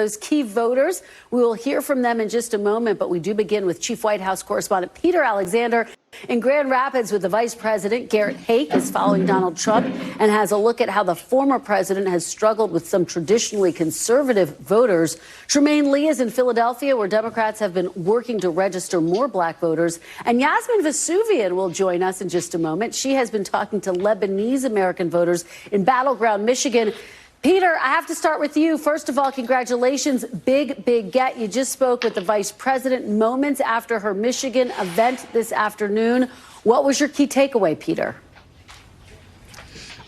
those key voters. We will hear from them in just a moment, but we do begin with Chief White House Correspondent Peter Alexander in Grand Rapids with the Vice President. Garrett Haake is following Donald Trump and has a look at how the former president has struggled with some traditionally conservative voters. Trymaine is in Philadelphia, where Democrats have been working to register more black voters. And Yasmin Vossoughian will join us in just a moment. She has been talking to Lebanese American voters in battleground Michigan. Peter, I have to start with you. First of all, congratulations. Big get. You just spoke with the vice president moments after her Michigan event this afternoon. What was your key takeaway, Peter?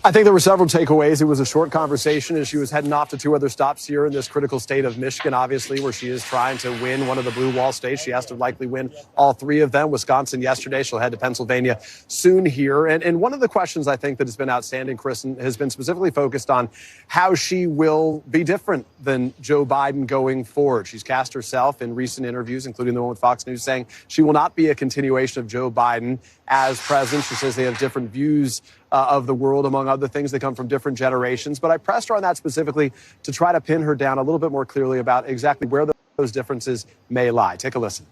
I think there were several takeaways. It was a short conversation as she was heading off to two other stops here in this critical state of Michigan, obviously, where she is trying to win one of the blue wall states. She has to likely win all three of them. Wisconsin yesterday. She'll head to Pennsylvania soon here. And one of the questions I think that has been outstanding, Kristen, has been specifically focused on how she will be different than Joe Biden going forward. She's cast herself in recent interviews, including the one with Fox News, saying she will not be a continuation of Joe Biden as president. She says they have different views of the world, among other things. They come from different generations. But I pressed her on that specifically to try to pin her down a little bit more clearly about exactly where those differences may lie. Take a listen.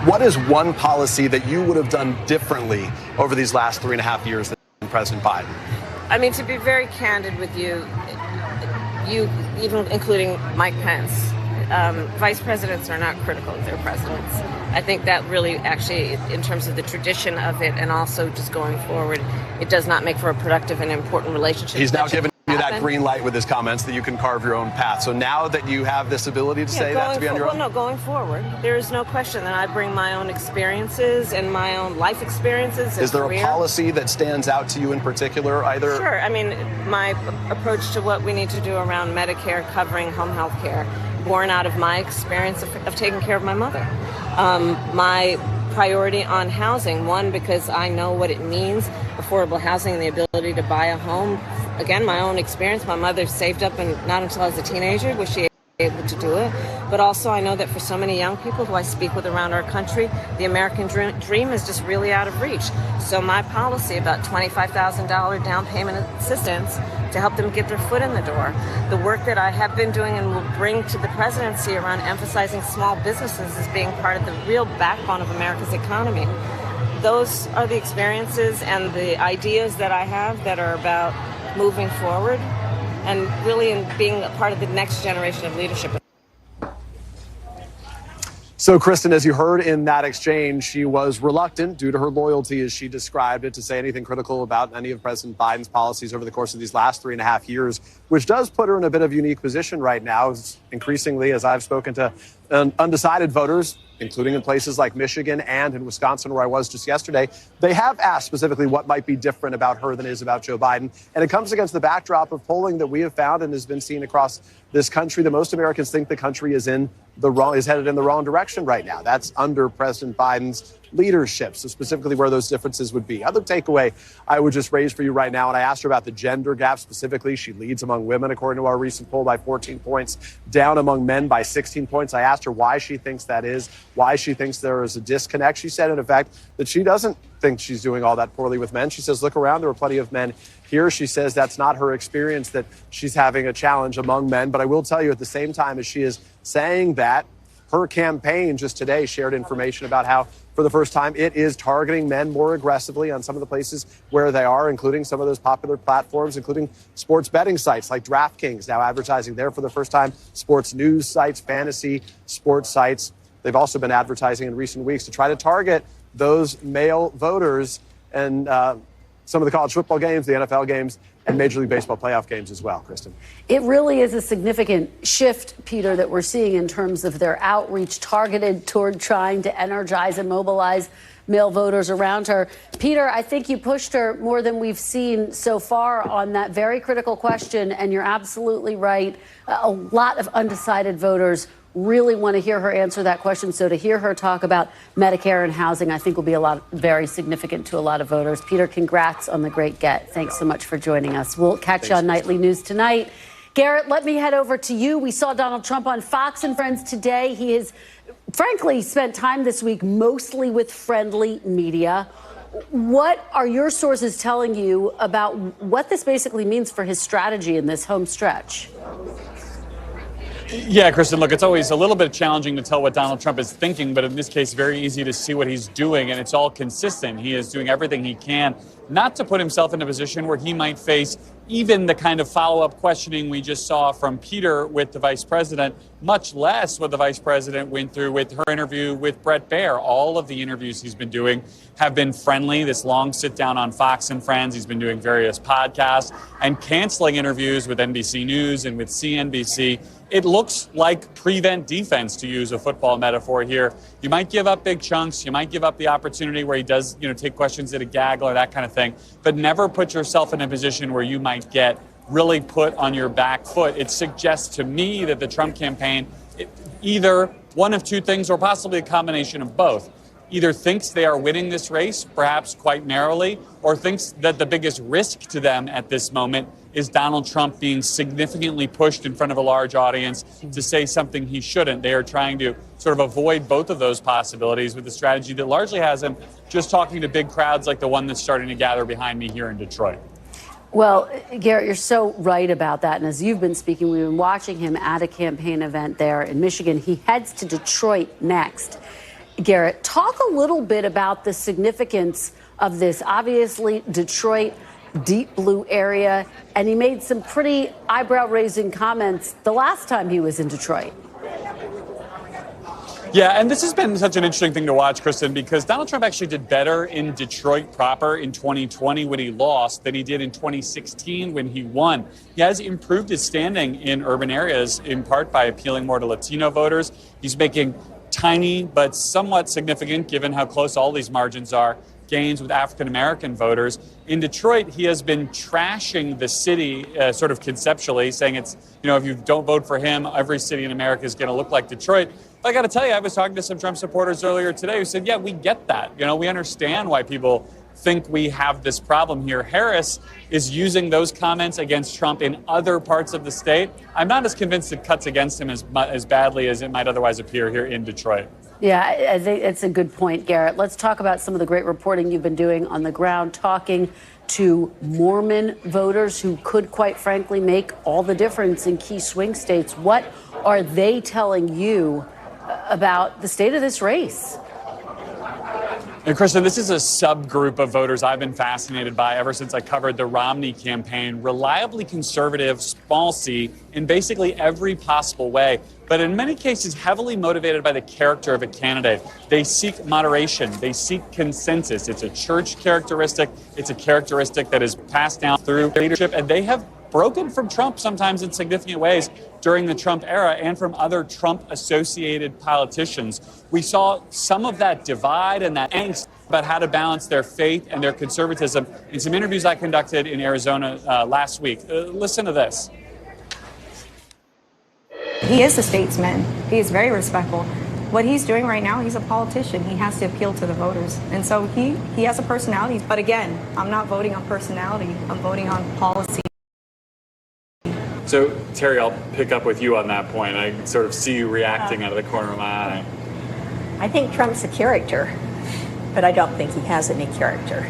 What is one policy that you would have done differently over these last 3.5 years than President Biden? I mean, to be very candid with you, even including Mike Pence, vice presidents are not critical of their presidents. I think that really actually, in terms of the tradition of it and also just going forward, it does not make for a productive and important relationship. He's now given you that green light with his comments that you can carve your own path. So now that you have this ability to say that to be on your own? Well, no, going forward, there is no question that I bring my own experiences and my own life experiences. Is there a policy that stands out to you in particular, either? Sure. I mean, my approach to what we need to do around Medicare covering home health care, born out of my experience of taking care of my mother. My priority on housing, one, because I know what it means, affordable housing and the ability to buy a home. Again, my own experience. My mother saved up, and not until I was a teenager was she able to do it. But also I know that for so many young people who I speak with around our country, the American dream is just really out of reach. So my policy about $25,000 down payment assistance to help them get their foot in the door. The work that I have been doing and will bring to the presidency around emphasizing small businesses as being part of the real backbone of America's economy. Those are the experiences and the ideas that I have that are about moving forward and really in being a part of the next generation of leadership. So, Kristen, as you heard in that exchange, she was reluctant, due to her loyalty, as she described it, to say anything critical about any of President Biden's policies over the course of these last 3.5 years, which does put her in a bit of a unique position right now. Increasingly, as I've spoken to undecided voters, including in places like Michigan and in Wisconsin, where I was just yesterday, they have asked specifically what might be different about her than is about Joe Biden. And it comes against the backdrop of polling that we have found and has been seen across this country that most Americans think the country is headed in the wrong direction right now. That's under President Biden's leadership. So specifically where those differences would be. Other takeaway I would just raise for you right now, and I asked her about the gender gap specifically. She leads among women, according to our recent poll, by 14 points, down among men by 16 points. I asked her why she thinks that is, why she thinks there is a disconnect. She said, in effect, that she doesn't think she's doing all that poorly with men. She says, look around, there are plenty of men here. She says that's not her experience, that she's having a challenge among men. But I will tell you, at the same time as she is saying that, her campaign just today shared information about how, for the first time, it is targeting men more aggressively on some of the places where they are, including some of those popular platforms, including sports betting sites like DraftKings, now advertising there for the first time, sports news sites, fantasy sports sites. They've also been advertising in recent weeks to try to target those male voters and some of the college football games, the NFL games, and Major League Baseball playoff games as well, Kristen. It really is a significant shift, Peter, that we're seeing in terms of their outreach targeted toward trying to energize and mobilize male voters around her. Peter, I think you pushed her more than we've seen so far on that very critical question, and you're absolutely right. A lot of undecided voters really want to hear her answer that question. So to hear her talk about Medicare and housing, I think will be very significant to a lot of voters. Peter, congrats on the great get. Thanks so much for joining us. We'll catch you on Nightly News tonight. Garrett, let me head over to you. We saw Donald Trump on Fox and Friends today. He has, frankly, spent time this week mostly with friendly media. What are your sources telling you about what this basically means for his strategy in this home stretch? Yeah, Kristen, look, it's always a little bit challenging to tell what Donald Trump is thinking, but in this case, very easy to see what he's doing, and it's all consistent. He is doing everything he can not to put himself in a position where he might face even the kind of follow-up questioning we just saw from Peter with the vice president, much less what the vice president went through with her interview with Bret Baier. All of the interviews he's been doing have been friendly. This long sit-down on Fox and Friends. He's been doing various podcasts and canceling interviews with NBC News and with CNBC. It looks like prevent defense, to use a football metaphor here. You might give up big chunks. You might give up the opportunity where he does, take questions at a gaggle or that kind of thing, but never put yourself in a position where you might get really put on your back foot. It suggests to me that the Trump campaign, either one of two things or possibly a combination of both, either thinks they are winning this race, perhaps quite narrowly, or thinks that the biggest risk to them at this moment is Donald Trump being significantly pushed in front of a large audience to say something he shouldn't. They are trying to sort of avoid both of those possibilities with a strategy that largely has him just talking to big crowds like the one that's starting to gather behind me here in Detroit. Well, Garrett, you're so right about that. And as you've been speaking, we've been watching him at a campaign event there in Michigan. He heads to Detroit next. Garrett, talk a little bit about the significance of this. Obviously, Detroit, deep blue area, and he made some pretty eyebrow-raising comments the last time he was in Detroit. Yeah, and this has been such an interesting thing to watch, Kristen, because Donald Trump actually did better in Detroit proper in 2020 when he lost than he did in 2016 when he won. He has improved his standing in urban areas, in part by appealing more to Latino voters. He's making tiny but somewhat significant, given how close all these margins are, gains with African-American voters. In Detroit, he has been trashing the city sort of conceptually, saying it's, if you don't vote for him, every city in America is going to look like Detroit. But I got to tell you, I was talking to some Trump supporters earlier today who said, yeah, we get that. We understand why people think we have this problem here. Harris is using those comments against Trump in other parts of the state. I'm not as convinced it cuts against him as badly as it might otherwise appear here in Detroit. Yeah, I think it's a good point, Garrett. Let's talk about some of the great reporting you've been doing on the ground, talking to Mormon voters who could, quite frankly, make all the difference in key swing states. What are they telling you about the state of this race? And Kristen, this is a subgroup of voters I've been fascinated by ever since I covered the Romney campaign. Reliably conservative, small c, in basically every possible way, but in many cases heavily motivated by the character of a candidate. They seek moderation. They seek consensus. It's a church characteristic. It's a characteristic that is passed down through leadership, and they have broken from Trump sometimes in significant ways during the Trump era and from other Trump-associated politicians. We saw some of that divide and that angst about how to balance their faith and their conservatism in some interviews I conducted in Arizona last week. Listen to this. He is a statesman. He is very respectful. What he's doing right now, he's a politician. He has to appeal to the voters. And so he has a personality. But again, I'm not voting on personality. I'm voting on policy. So, Terry, I'll pick up with you on that point. I sort of see you reacting out of the corner of my eye. I think Trump's a character, but I don't think he has any character,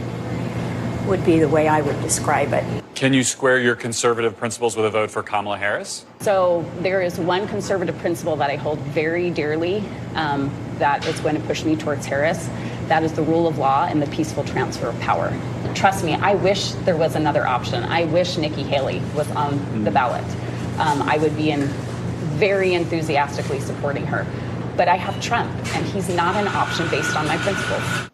would be the way I would describe it. Can you square your conservative principles with a vote for Kamala Harris? So there is one conservative principle that I hold very dearly that is going to push me towards Harris. That is the rule of law and the peaceful transfer of power. Trust me, I wish there was another option. I wish Nikki Haley was on the ballot. I would be very enthusiastically supporting her. But I have Trump, and he's not an option based on my principles.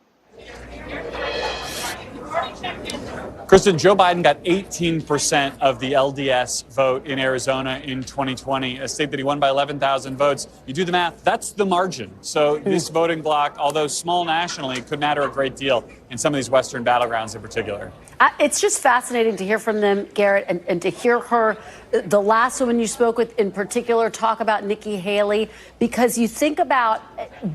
Kristen, Joe Biden got 18% of the LDS vote in Arizona in 2020, a state that he won by 11,000 votes. You do the math, that's the margin. So this voting bloc, although small nationally, could matter a great deal in some of these Western battlegrounds in particular. It's just fascinating to hear from them, Garrett, and to hear her, the last woman you spoke with in particular, talk about Nikki Haley, because you think about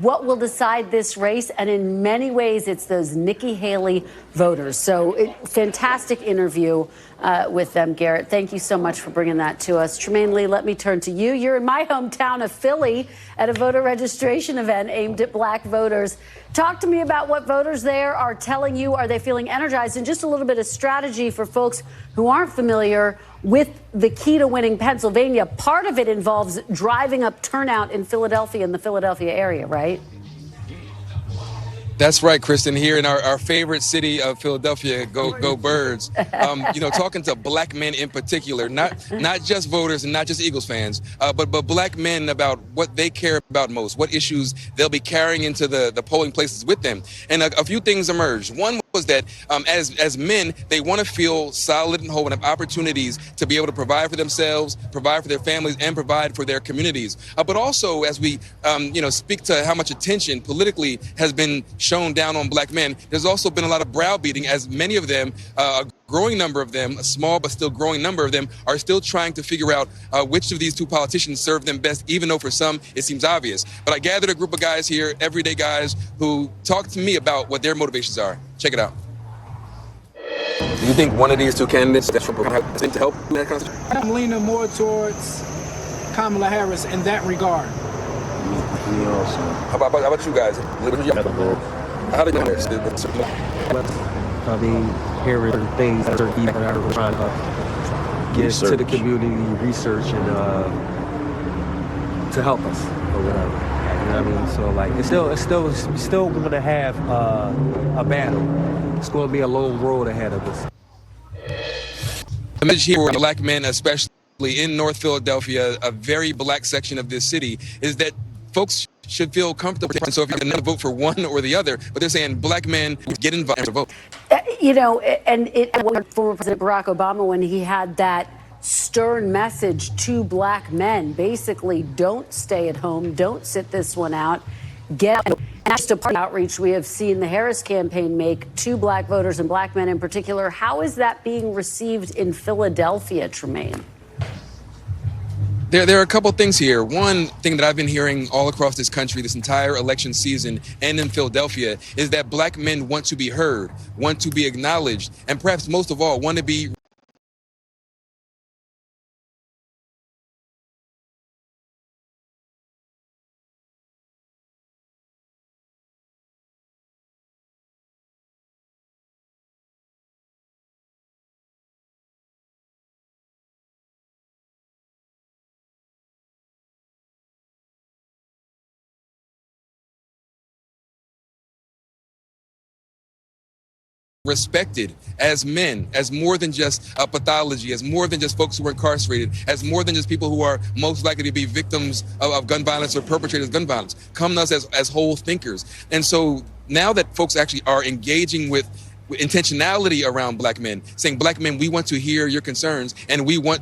what will decide this race, and in many ways it's those Nikki Haley voters. So fantastic interview with them, Garrett. Thank you so much for bringing that to us. Trymaine Lee, let me turn to you. You're in my hometown of Philly at a voter registration event aimed at black voters. Talk to me about what voters there are telling you. Are they feeling energized? And just a little bit of strategy for folks who aren't familiar. with the key to winning Pennsylvania. Part of it involves driving up turnout in Philadelphia and the Philadelphia area, right? That's right, Kristen. Here in our favorite city of Philadelphia, go Birds. Talking to black men in particular, not just voters and not just Eagles fans, but black men about what they care about most, what issues they'll be carrying into the polling places with them. And a few things emerged. One was that as men, they want to feel solid and whole and have opportunities to be able to provide for themselves, provide for their families, and provide for their communities. But also, as we speak to how much attention politically has been shown down on black men, there's also been a lot of browbeating, as many of them, a growing number of them, a small but still growing number of them, are still trying to figure out which of these two politicians serve them best, even though for some it seems obvious. But I gathered a group of guys here, everyday guys, who talked to me about what their motivations are. Check it out. Do you think one of these two candidates that Trump has to help in that constitution? I'm leaning more towards Kamala Harris in that regard. How about you guys? How do you know this? I mean, hearing things that are even trying to get to the community, research, and to help us or whatever. You know what I mean? So like, we're still going to have a battle. It's going to be a long road ahead of us. The message here for black men, especially in North Philadelphia, a very black section of this city, is that folks should feel comfortable. So if you're going to vote for one or the other, but they're saying black men get involved to vote. Former President Barack Obama, when he had that stern message to black men, basically, don't stay at home, don't sit this one out, get out. And just a part of outreach we have seen the Harris campaign make to black voters and black men in particular. How is that being received in Philadelphia, Trymaine? There are a couple things here. One thing that I've been hearing all across this country this entire election season and in Philadelphia is that black men want to be heard, want to be acknowledged, and perhaps most of all, want to be respected as men, as more than just a pathology, as more than just folks who are incarcerated, as more than just people who are most likely to be victims of gun violence or perpetrators of gun violence. Come to us as whole thinkers. And so now that folks actually are engaging with intentionality around black men, saying, black men, we want to hear your concerns and we want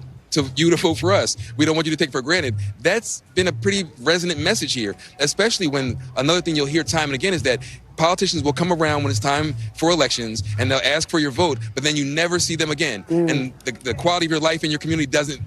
you to vote for us. We don't want you to take for granted. That's been a pretty resonant message here, especially when another thing you'll hear time and again is that politicians will come around when it's time for elections and they'll ask for your vote, but then you never see them again. And the quality of your life in your community doesn't